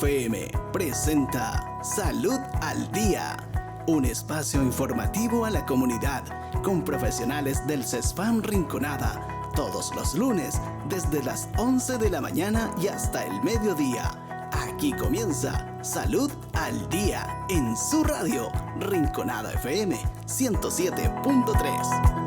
FM presenta Salud al Día, un espacio informativo a la comunidad con profesionales del CESFAM Rinconada, todos los lunes desde las 11 de la mañana y hasta el mediodía. Aquí comienza Salud al Día en su radio Rinconada FM 107.3.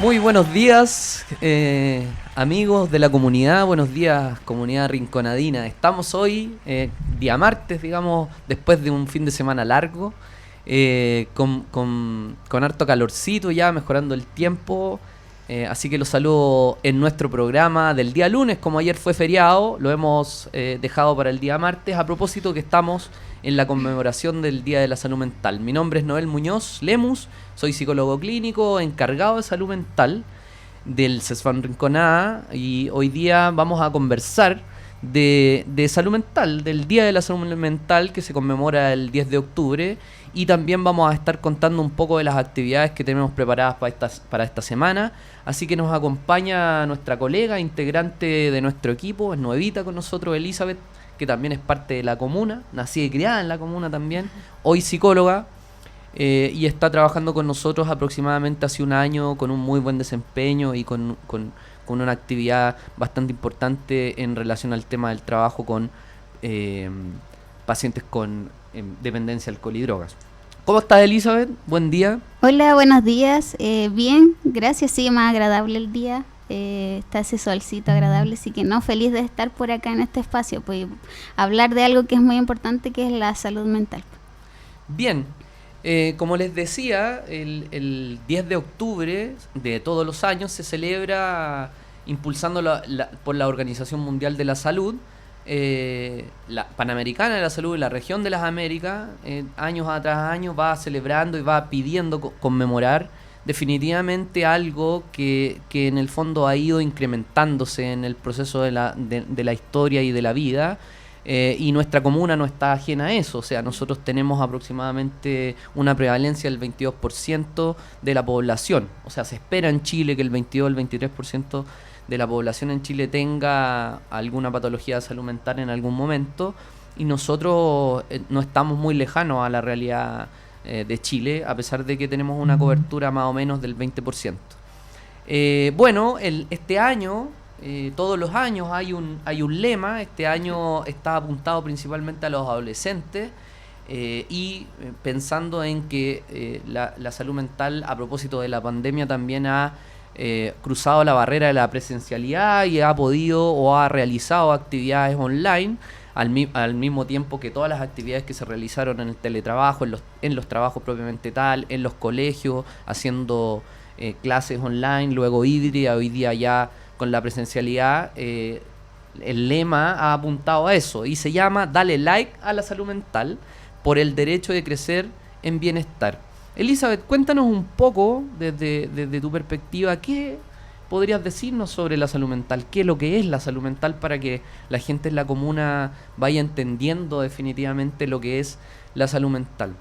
Muy buenos días, amigos de la comunidad, buenos días, comunidad rinconadina. Estamos hoy, día martes, digamos, después de un fin de semana largo, con harto calorcito ya, mejorando el tiempo. Así que los saludo en nuestro programa del día lunes. Como ayer fue feriado, lo hemos dejado para el día martes, a propósito que estamos en la conmemoración del Día de la Salud Mental. Mi nombre es Noel Muñoz Lemus, soy psicólogo clínico encargado de salud mental del CESFAM Rinconada, y hoy día vamos a conversar de salud mental, del Día de la Salud Mental que se conmemora el 10 de octubre, y también vamos a estar contando un poco de las actividades que tenemos preparadas para esta semana. Así que nos acompaña nuestra colega, integrante de nuestro equipo, es nuevita con nosotros, Elizabeth, que también es parte de la comuna, nacida y criada en la comuna también, hoy psicóloga, y está trabajando con nosotros aproximadamente hace un año con un muy buen desempeño y con una actividad bastante importante en relación al tema del trabajo con pacientes con dependencia, alcohol y drogas. ¿Cómo estás, Elizabeth? Buen día. Hola, buenos días. Bien, gracias, sí, más agradable el día. Está ese solcito agradable, así que feliz de estar por acá en este espacio, pues hablar de algo que es muy importante, que es la salud mental. Bien, como les decía, el 10 de octubre de todos los años se celebra impulsando por la Organización Mundial de la Salud, la Panamericana de la Salud y la región de las Américas, años tras años va celebrando y va pidiendo conmemorar definitivamente algo que en el fondo ha ido incrementándose en el proceso de la historia y de la vida, y nuestra comuna no está ajena a eso. O sea, nosotros tenemos aproximadamente una prevalencia del 22% de la población. O sea, se espera en Chile que el 22 el 23% de la población en Chile tenga alguna patología de salud mental en algún momento, y nosotros no estamos muy lejanos a la realidad de Chile, a pesar de que tenemos una cobertura más o menos del 20%. Este año, todos los años hay un lema. Este año está apuntado principalmente a los adolescentes, y pensando en que la salud mental, a propósito de la pandemia, también ha cruzado la barrera de la presencialidad y ha podido o ha realizado actividades online, al mismo tiempo que todas las actividades que se realizaron en el teletrabajo, en los trabajos propiamente tal, en los colegios, haciendo clases online, luego híbrida, hoy día ya con la presencialidad. El lema ha apuntado a eso y se llama Dale like a la salud mental por el derecho de crecer en bienestar. Elizabeth, cuéntanos un poco desde tu perspectiva, ¿qué podrías decirnos sobre la salud mental? ¿Qué es lo que es la salud mental, para que la gente en la comuna vaya entendiendo definitivamente lo que es la salud mental?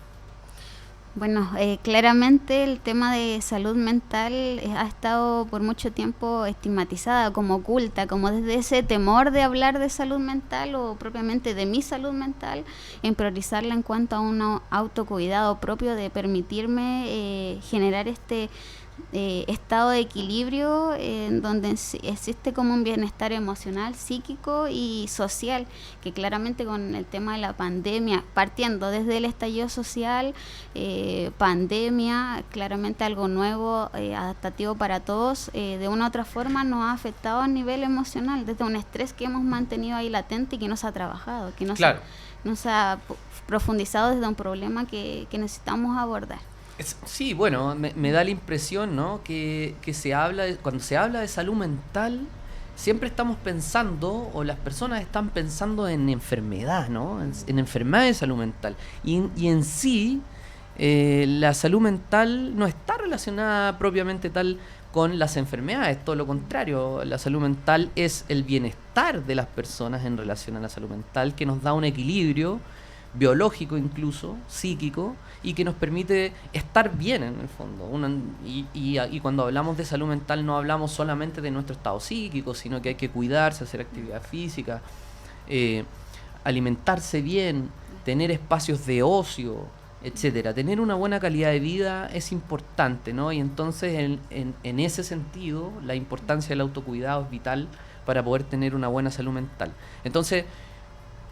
Bueno, claramente el tema de salud mental ha estado por mucho tiempo estigmatizada, como oculta, como desde ese temor de hablar de salud mental o propiamente de mi salud mental, en priorizarla en cuanto a un autocuidado propio, de permitirme generar este estado de equilibrio donde existe como un bienestar emocional, psíquico y social, que claramente con el tema de la pandemia, partiendo desde el estallido social, pandemia, claramente algo nuevo, adaptativo para todos, de una u otra forma nos ha afectado a nivel emocional, desde un estrés que hemos mantenido ahí latente y que no se ha trabajado, que no se ha profundizado desde un problema que necesitamos abordar. Sí, bueno, me da la impresión, ¿no?, que cuando se habla de salud mental, siempre estamos pensando, o las personas están pensando en enfermedad, ¿no?, en enfermedad de salud mental. Y en sí, la salud mental no está relacionada propiamente tal con las enfermedades, todo lo contrario. La salud mental es el bienestar de las personas en relación a la salud mental, que nos da un equilibrio biológico incluso, psíquico, y que nos permite estar bien en el fondo. Y cuando hablamos de salud mental no hablamos solamente de nuestro estado psíquico, sino que hay que cuidarse, hacer actividad física, alimentarse bien, tener espacios de ocio, etcétera. Tener una buena calidad de vida es importante, ¿no? Y entonces en ese sentido la importancia del autocuidado es vital para poder tener una buena salud mental. Entonces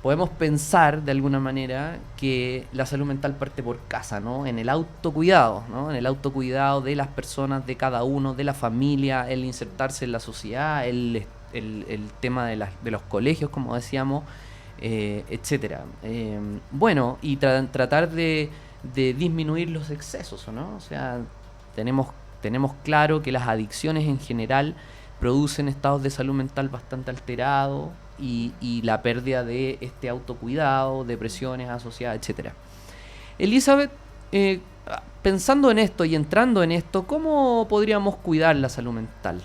podemos pensar de alguna manera que la salud mental parte por casa, ¿no? En el autocuidado, ¿no? En el autocuidado de las personas, de cada uno, de la familia, el insertarse en la sociedad, el tema de los colegios, como decíamos, etcétera. Bueno, y tratar de disminuir los excesos, ¿no? O sea, tenemos claro que las adicciones en general producen estados de salud mental bastante alterados y la pérdida de este autocuidado, depresiones asociadas, etcétera. Elizabeth, pensando en esto y entrando en esto, ¿cómo podríamos cuidar la salud mental?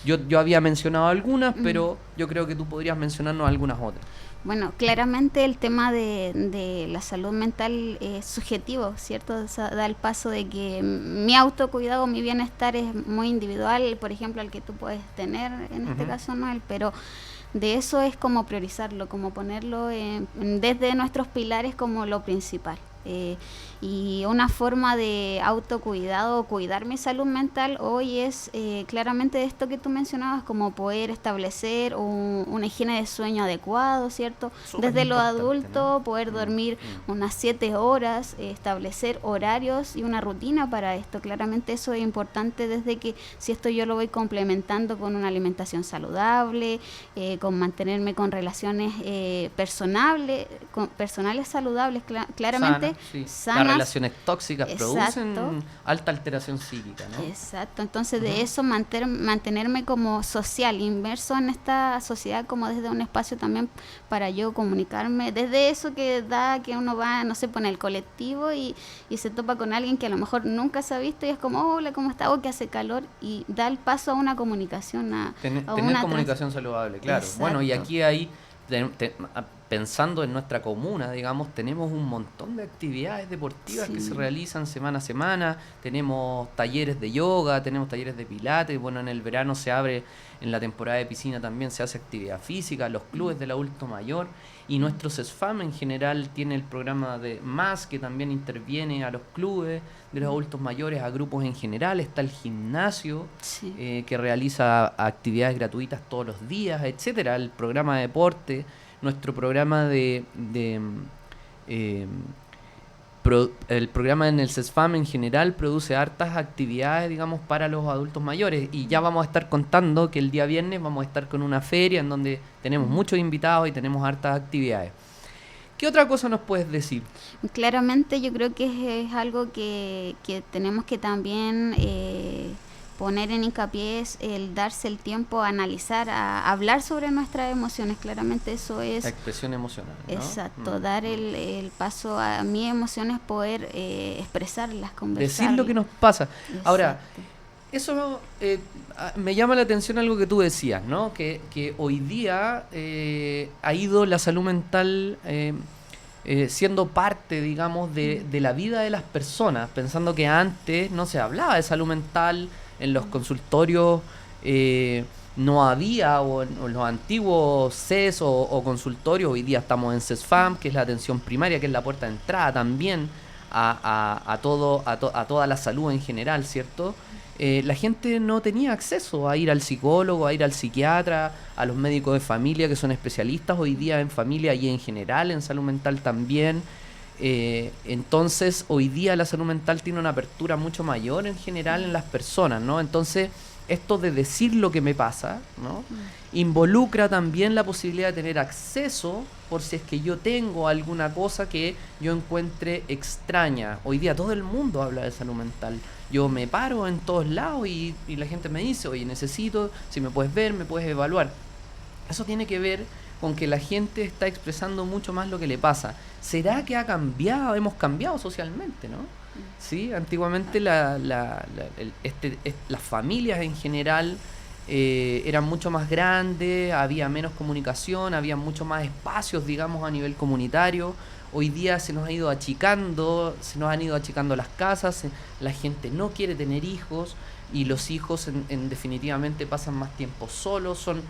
Yo había mencionado algunas, pero yo creo que tú podrías mencionarnos algunas otras. Bueno, claramente el tema de la salud mental es subjetivo, ¿cierto? O sea, da el paso de que mi autocuidado, mi bienestar es muy individual, por ejemplo, el que tú puedes tener, en este caso, Noel, pero de eso es como priorizarlo, como ponerlo desde nuestros pilares como lo principal. Y una forma de autocuidado, cuidar mi salud mental hoy es claramente esto que tú mencionabas, como poder establecer una higiene de sueño adecuado, ¿cierto? Desde lo adulto, ¿no? Poder dormir unas 7 horas, establecer horarios y una rutina para esto. Claramente eso es importante desde que si esto yo lo voy complementando con una alimentación saludable, con mantenerme con relaciones personales saludables, claramente sanas. Las relaciones tóxicas producen alta alteración psíquica, ¿no? Exacto, entonces de eso mantenerme como social, inmerso en esta sociedad como desde un espacio también para yo comunicarme, desde eso que da que uno va, no sé, pone el colectivo y se topa con alguien que a lo mejor nunca se ha visto y es como, hola, ¿cómo está? O que hace calor y da el paso a una comunicación, tener comunicación saludable, claro. Exacto. Bueno, y aquí hay pensando en nuestra comuna, digamos, tenemos un montón de actividades deportivas que se realizan semana a semana, tenemos talleres de yoga, tenemos talleres de pilates, bueno, en el verano se abre, en la temporada de piscina también se hace actividad física, los clubes del adulto mayor, y nuestro CESFAM en general tiene el programa de MAS, que también interviene a los clubes de los adultos mayores, a grupos en general, está el gimnasio, que realiza actividades gratuitas todos los días, etcétera, el programa de deporte, nuestro programa el programa en el CESFAM en general produce hartas actividades, digamos, para los adultos mayores, y ya vamos a estar contando que el día viernes vamos a estar con una feria en donde tenemos muchos invitados y tenemos hartas actividades. ¿Qué otra cosa nos puedes decir? Claramente yo creo que es algo que tenemos que también poner en hincapié, es el darse el tiempo a analizar, a hablar sobre nuestras emociones. Claramente eso es la expresión emocional, ¿no? Exacto, dar el paso a mis emociones, poder expresarlas, conversar. Decir lo que nos pasa. Exacto. Ahora, eso me llama la atención algo que tú decías, ¿no? Que hoy día ha ido la salud mental siendo parte, digamos, de la vida de las personas, pensando que antes no se hablaba de salud mental. En los consultorios no había, o en los antiguos CES o consultorios, hoy día estamos en CESFAM, que es la atención primaria, que es la puerta de entrada también a toda la salud en general, ¿cierto? La gente no tenía acceso a ir al psicólogo, a ir al psiquiatra, a los médicos de familia que son especialistas hoy día en familia y en general en salud mental también. Entonces hoy día la salud mental tiene una apertura mucho mayor en general en las personas, ¿no? Entonces esto de decir lo que me pasa, ¿no? Involucra también la posibilidad de tener acceso por si es que yo tengo alguna cosa que yo encuentre extraña. Hoy día todo el mundo habla de salud mental. Yo me paro en todos lados y la gente me dice, oye, necesito, si me puedes ver, me puedes evaluar. Eso tiene que ver con que la gente está expresando mucho más lo que le pasa. ¿Será que hemos cambiado socialmente, no? Sí, antiguamente las familias en general eran mucho más grandes, había menos comunicación, había mucho más espacios, digamos, a nivel comunitario. Hoy día se nos ha ido achicando, se nos han ido achicando las casas, la gente no quiere tener hijos y los hijos en definitivamente pasan más tiempo solos, son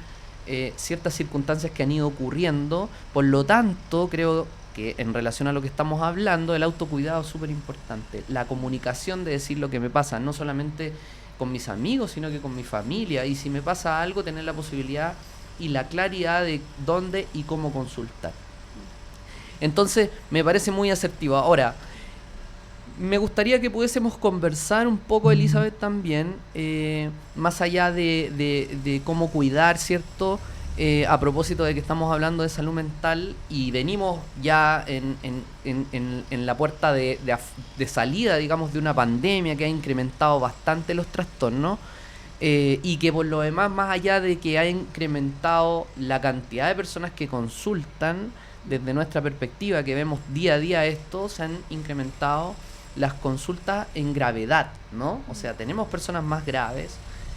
ciertas circunstancias que han ido ocurriendo. Por lo tanto, creo que en relación a lo que estamos hablando, el autocuidado es súper importante, la comunicación de decir lo que me pasa, no solamente con mis amigos, sino que con mi familia, y si me pasa algo, tener la posibilidad y la claridad de dónde y cómo consultar. Entonces, me parece muy asertivo. Ahora, me gustaría que pudiésemos conversar un poco, Elizabeth, también, más allá de cómo cuidar, ¿cierto? A propósito de que estamos hablando de salud mental y venimos ya en la puerta de salida, digamos, de una pandemia que ha incrementado bastante los trastornos, y que por lo demás, más allá de que ha incrementado la cantidad de personas que consultan, desde nuestra perspectiva, que vemos día a día esto, se han incrementado las consultas en gravedad, ¿no? O sea, tenemos personas más graves,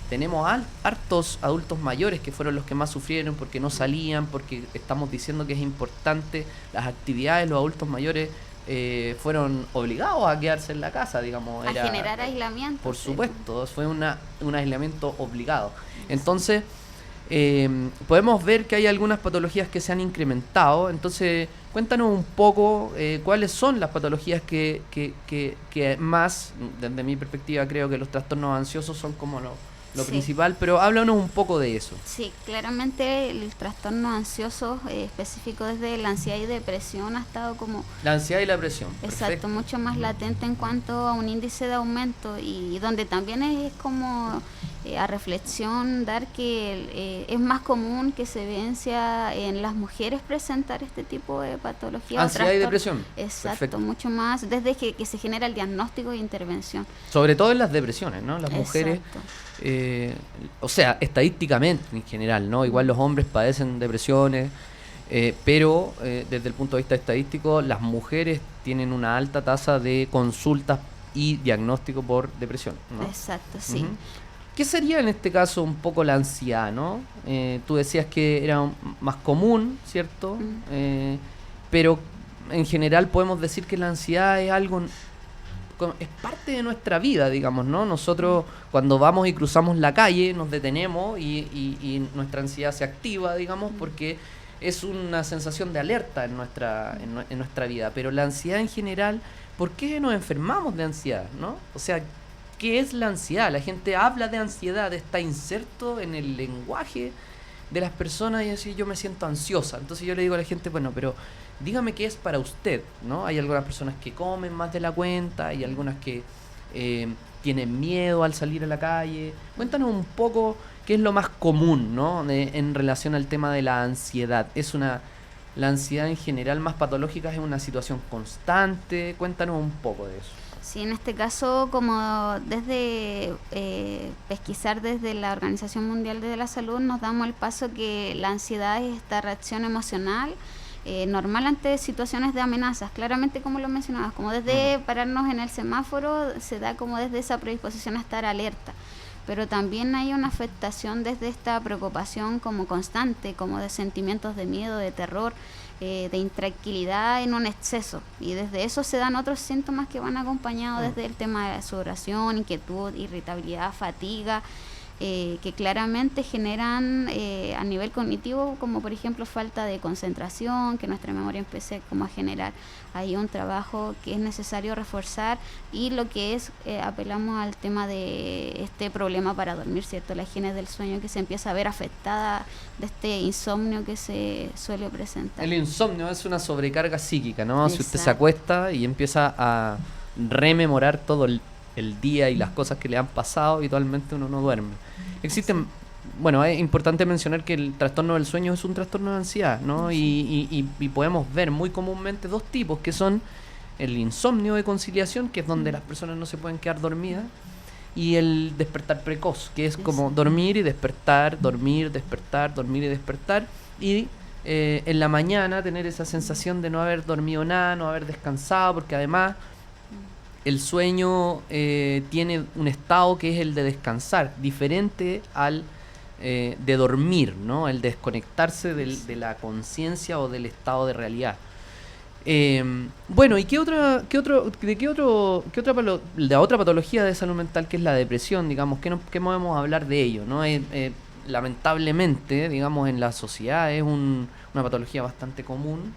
tenemos hartos adultos mayores que fueron los que más sufrieron porque no salían, porque estamos diciendo que es importante las actividades. Los adultos mayores fueron obligados a quedarse en la casa, digamos. A generar aislamiento. Por supuesto, fue un aislamiento obligado. Entonces, podemos ver que hay algunas patologías que se han incrementado. Entonces, cuéntanos un poco cuáles son las patologías que más, desde mi perspectiva, creo que los trastornos ansiosos son como lo sí, principal, pero háblanos un poco de eso. Sí, claramente el trastorno ansioso específico desde la ansiedad y depresión ha estado como... La ansiedad y la depresión. Exacto, perfecto, mucho más latente en cuanto a un índice de aumento y donde también es como a reflexión dar que es más común que se evidencia en las mujeres presentar este tipo de patología. Ansiedad y depresión. Exacto, perfecto, perfecto, mucho más desde que se genera el diagnóstico e intervención. Sobre todo en las depresiones, ¿no? Las mujeres... o sea, estadísticamente en general, ¿no? Igual los hombres padecen depresiones, pero desde el punto de vista estadístico, las mujeres tienen una alta tasa de consultas y diagnóstico por depresión, ¿no? Exacto, sí. ¿Qué sería en este caso un poco la ansiedad, ¿no? Tú decías que era más común, ¿cierto? Pero en general podemos decir que la ansiedad es algo... es parte de nuestra vida, digamos, ¿no? Nosotros cuando vamos y cruzamos la calle nos detenemos y nuestra ansiedad se activa, digamos, porque es una sensación de alerta en nuestra vida. Pero la ansiedad en general, ¿por qué nos enfermamos de ansiedad, no? O sea, ¿qué es la ansiedad? La gente habla de ansiedad, está inserto en el lenguaje de las personas y así yo me siento ansiosa. Entonces yo le digo a la gente, bueno, pero dígame qué es para usted, ¿no? Hay algunas personas que comen más de la cuenta, hay algunas que tienen miedo al salir a la calle. Cuéntanos un poco qué es lo más común, ¿no? En relación al tema de la ansiedad. La ansiedad en general más patológica es una situación constante. Cuéntanos un poco de eso. Sí, en este caso, como desde pesquisar desde la Organización Mundial de la Salud, nos damos el paso que la ansiedad es esta reacción emocional normal ante situaciones de amenazas, claramente como lo mencionabas, como desde pararnos en el semáforo, se da como desde esa predisposición a estar alerta, pero también hay una afectación desde esta preocupación como constante, como de sentimientos de miedo, de terror, de intranquilidad en un exceso, y desde eso se dan otros síntomas que van acompañados desde el tema de la sudoración, inquietud, irritabilidad, fatiga, que claramente generan a nivel cognitivo, como por ejemplo falta de concentración, que nuestra memoria empiece como a generar ahí un trabajo que es necesario reforzar, y lo que es, apelamos al tema de este problema para dormir, ¿cierto? La higiene del sueño que se empieza a ver afectada de este insomnio que se suele presentar. El insomnio es una sobrecarga psíquica, ¿no? Exacto. Si usted se acuesta y empieza a rememorar todo el día y las cosas que le han pasado, habitualmente uno no duerme. Existen, bueno, es importante mencionar que el trastorno del sueño es un trastorno de ansiedad, ¿no? Y podemos ver muy comúnmente dos tipos, que son el insomnio de conciliación, que es donde las personas no se pueden quedar dormidas, y el despertar precoz, que es como dormir y despertar, dormir, despertar, dormir y despertar, y en la mañana tener esa sensación de no haber dormido nada, no haber descansado, porque además el sueño tiene un estado que es el de descansar, diferente al de dormir, ¿no? El desconectarse de la conciencia o del estado de realidad. Bueno, ¿y qué otra patología de salud mental, que es la depresión, digamos? ¿Qué podemos hablar de ello, ¿no? Lamentablemente, digamos, en la sociedad es una patología bastante común.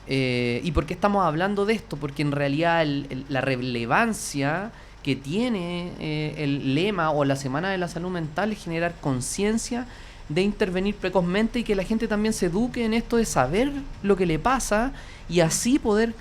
¿Y por qué estamos hablando de esto? Porque en realidad la relevancia que tiene el lema o la Semana de la Salud Mental es generar conciencia de intervenir precozmente y que la gente también se eduque en esto de saber lo que le pasa y así poder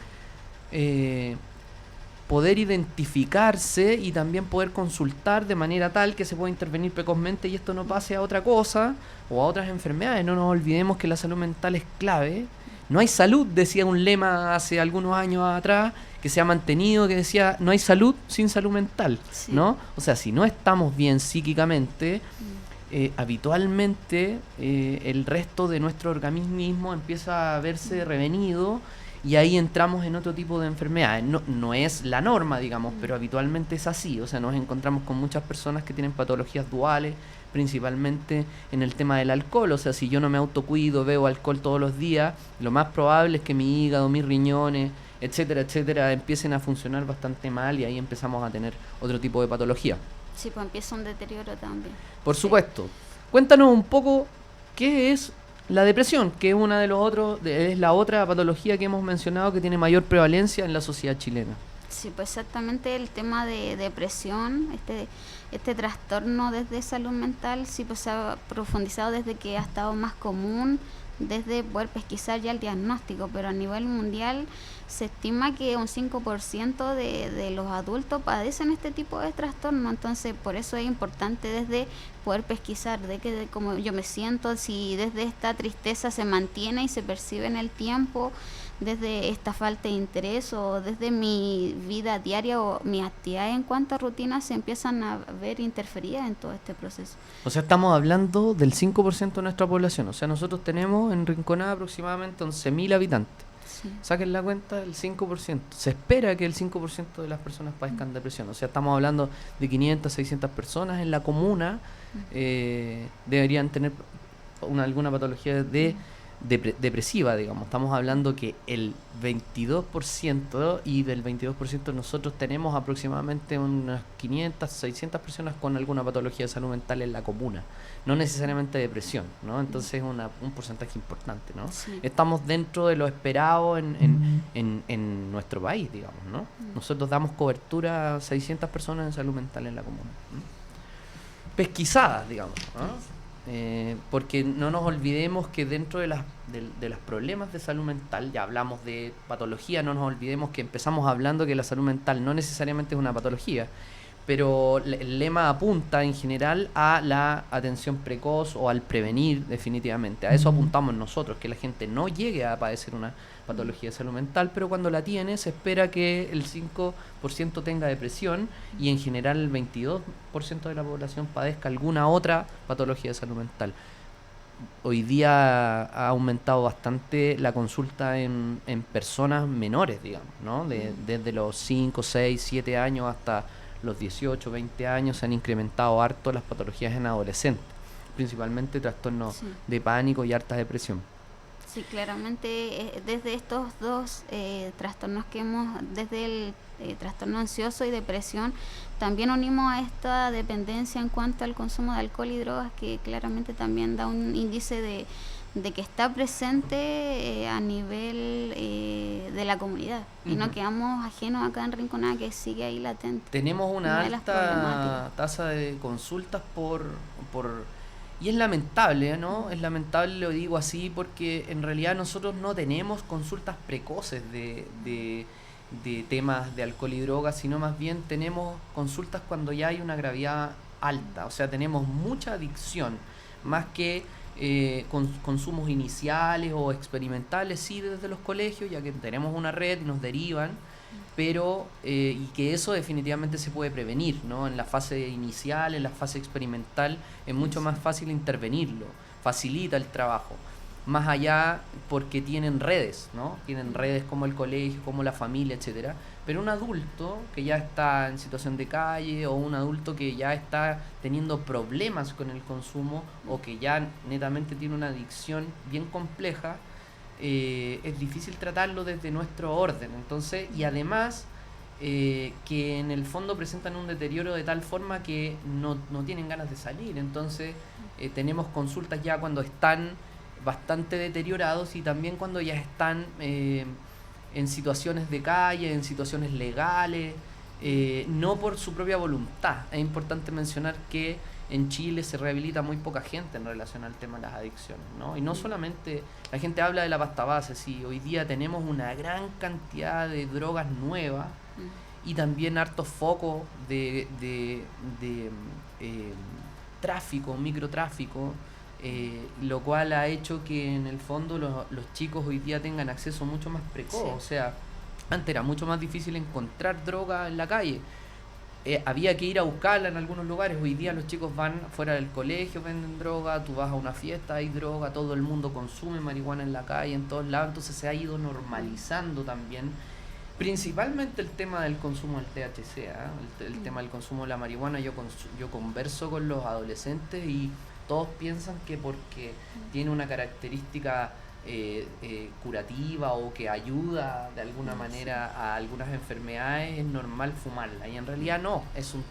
identificarse y también poder consultar de manera tal que se pueda intervenir precozmente y esto no pase a otra cosa o a otras enfermedades. No nos olvidemos que la salud mental es clave. No hay salud, decía un lema hace algunos años atrás, que se ha mantenido, que decía, no hay salud sin salud mental, sí. ¿No? O sea, si no estamos bien psíquicamente, habitualmente el resto de nuestro organismo empieza a verse revenido y ahí entramos en otro tipo de enfermedades. No es la norma, digamos, pero habitualmente es así. O sea, nos encontramos con muchas personas que tienen patologías duales, principalmente en el tema del alcohol. O sea, si yo no me autocuido, bebo alcohol todos los días, lo más probable es que mi hígado, mis riñones, etcétera, etcétera, empiecen a funcionar bastante mal y ahí empezamos a tener otro tipo de patología. Sí, pues empieza un deterioro también. Por supuesto. Cuéntanos un poco qué es la depresión, que es una de los otros, es la otra patología que hemos mencionado que tiene mayor prevalencia en la sociedad chilena. Sí, pues exactamente el tema de depresión, este trastorno desde salud mental, sí, pues se ha profundizado desde que ha estado más común, desde poder pesquisar ya el diagnóstico, pero a nivel mundial se estima que un 5% de los adultos padecen este tipo de trastorno. Entonces por eso es importante desde poder pesquisar de cómo yo me siento, si desde esta tristeza se mantiene y se percibe en el tiempo, desde esta falta de interés o desde mi vida diaria o mis actividades en cuanto a rutinas se empiezan a ver interferidas en todo este proceso. O sea, estamos hablando del 5% de nuestra población. O sea, nosotros tenemos en Rinconada aproximadamente 11.000 habitantes. Sí. Saquen la cuenta, el 5%. Se espera que el 5% de las personas padezcan depresión. O sea, estamos hablando de 500, 600 personas en la comuna deberían tener alguna patología depresiva, digamos. Estamos hablando que el 22% y del 22% nosotros tenemos aproximadamente unas 500, 600 personas con alguna patología de salud mental en la comuna, no necesariamente depresión, ¿no? Entonces es un porcentaje importante, ¿no? Sí. Estamos dentro de lo esperado en nuestro país, digamos, ¿no? Nosotros damos cobertura a 600 personas en salud mental en la comuna, ¿no? Pesquisadas, digamos, ¿no? Porque no nos olvidemos que dentro de los problemas de salud mental, ya hablamos de patología, no nos olvidemos que empezamos hablando que la salud mental no necesariamente es una patología, pero el lema apunta en general a la atención precoz o al prevenir definitivamente. A eso apuntamos nosotros, que la gente no llegue a padecer una patología de salud mental, pero cuando la tiene se espera que el 5% tenga depresión y en general el 22% de la población padezca alguna otra patología de salud mental. Hoy día ha aumentado bastante la consulta en personas menores, digamos, ¿no? Desde los 5, 6, 7 años hasta los 18, 20 años se han incrementado harto las patologías en adolescentes, principalmente trastornos de pánico y harta depresión. Sí, claramente desde estos dos trastornos que desde el trastorno ansioso y depresión, también unimos a esta dependencia en cuanto al consumo de alcohol y drogas, que claramente también da un índice de que está presente a nivel de la comunidad. Y no quedamos ajenos acá en Rinconada, que sigue ahí latente. Tenemos una alta tasa de consultas y es lamentable, ¿no? Es lamentable, lo digo así, porque en realidad nosotros no tenemos consultas precoces de temas de alcohol y drogas, sino más bien tenemos consultas cuando ya hay una gravedad alta. O sea, tenemos mucha adicción, más que consumos iniciales o experimentales, sí, desde los colegios, ya que tenemos una red y nos derivan, pero y que eso definitivamente se puede prevenir, ¿no? En la fase inicial, en la fase experimental, es mucho más fácil intervenirlo, facilita el trabajo. más allá porque tienen redes, ¿no? Tienen redes como el colegio, como la familia, etcétera. Pero un adulto que ya está en situación de calle o un adulto que ya está teniendo problemas con el consumo o que ya netamente tiene una adicción bien compleja, es difícil tratarlo desde nuestro orden. Entonces, y además que en el fondo presentan un deterioro de tal forma que no tienen ganas de salir. Entonces tenemos consultas ya cuando están bastante deteriorados y también cuando ya están en situaciones de calle, en situaciones legales, no por su propia voluntad. Es importante mencionar que en Chile se rehabilita muy poca gente en relación al tema de las adicciones, ¿no? Y no solamente la gente habla de la pasta base, sí, hoy día tenemos una gran cantidad de drogas nuevas y también hartos focos de tráfico, microtráfico, lo cual ha hecho que en el fondo los chicos hoy día tengan acceso mucho más precoz. Sí. O sea, antes era mucho más difícil encontrar droga en la calle. Había que ir a buscarla en algunos lugares. Hoy día los chicos van fuera del colegio, venden droga, tú vas a una fiesta, hay droga, todo el mundo consume marihuana en la calle, en todos lados. Entonces se ha ido normalizando también, principalmente el tema del consumo del THC, el tema del consumo de la marihuana. Yo converso con los adolescentes y todos piensan que porque tiene una característica curativa o que ayuda de alguna manera a algunas enfermedades, es normal fumarla, y en realidad no, es un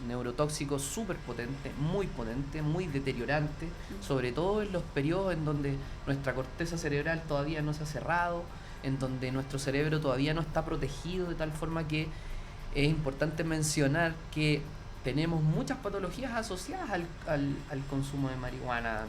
neurotóxico súper potente, muy deteriorante, sobre todo en los periodos en donde nuestra corteza cerebral todavía no se ha cerrado, en donde nuestro cerebro todavía no está protegido, de tal forma que es importante mencionar que tenemos muchas patologías asociadas al consumo de marihuana,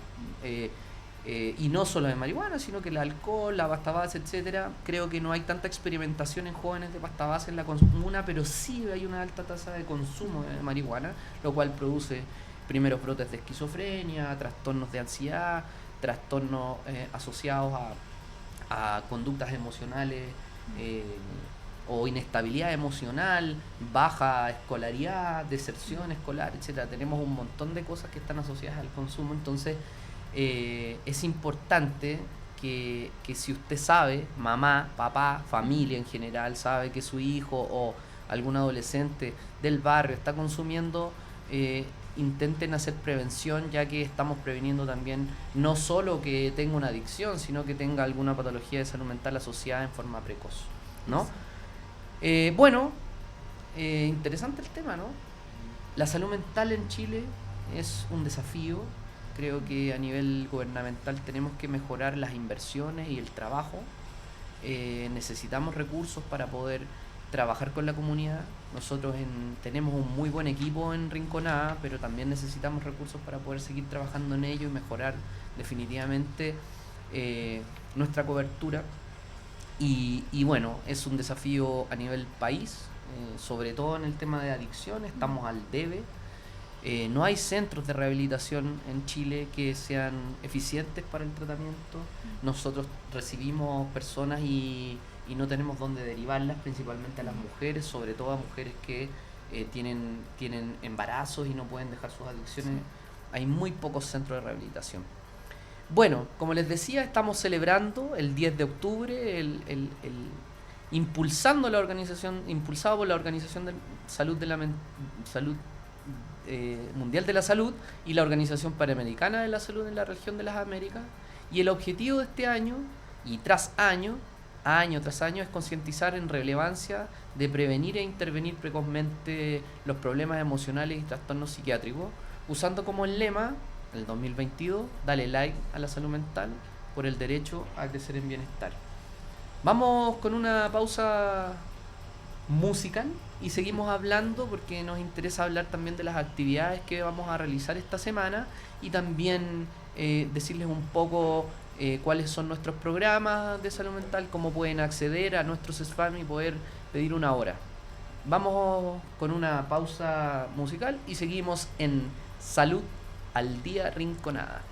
y no solo de marihuana, sino que el alcohol, la pasta base, etcétera. Creo que no hay tanta experimentación en jóvenes de pasta base en la comuna, pero sí hay una alta tasa de consumo de marihuana, lo cual produce primeros brotes de esquizofrenia, trastornos de ansiedad, trastornos asociados a conductas emocionales o inestabilidad emocional, baja escolaridad, deserción escolar, etcétera. Tenemos un montón de cosas que están asociadas al consumo. Entonces es importante que si usted sabe, mamá, papá, familia en general, sabe que su hijo o algún adolescente del barrio está consumiendo, intenten hacer prevención, ya que estamos previniendo también no solo que tenga una adicción, sino que tenga alguna patología de salud mental asociada en forma precoz, ¿no? Interesante el tema, ¿no? La salud mental en Chile es un desafío. Creo que a nivel gubernamental tenemos que mejorar las inversiones y el trabajo. Necesitamos recursos para poder trabajar con la comunidad. Nosotros tenemos un muy buen equipo en Rinconada, pero también necesitamos recursos para poder seguir trabajando en ello y mejorar definitivamente nuestra cobertura. Y bueno, es un desafío a nivel país, sobre todo en el tema de adicción. Estamos al debe. No hay centros de rehabilitación en Chile que sean eficientes para el tratamiento. Nosotros recibimos personas y no tenemos dónde derivarlas, principalmente a las mujeres, sobre todo a mujeres que tienen embarazos y no pueden dejar sus adicciones. Hay muy pocos centros de rehabilitación. Bueno, como les decía, estamos celebrando el 10 de octubre, impulsado por la Organización de Salud Mundial de la Salud y la Organización Panamericana de la Salud en la región de las Américas, y el objetivo de este año y año tras año es concientizar en relevancia de prevenir e intervenir precozmente los problemas emocionales y trastornos psiquiátricos, usando como el lema el 2022, dale like a la salud mental por el derecho a crecer en bienestar. Vamos con una pausa musical y seguimos hablando, porque nos interesa hablar también de las actividades que vamos a realizar esta semana y también decirles un poco cuáles son nuestros programas de salud mental, cómo pueden acceder a nuestros SFAM y poder pedir una hora. Vamos con una pausa musical y seguimos en Salud al Día Rinconada.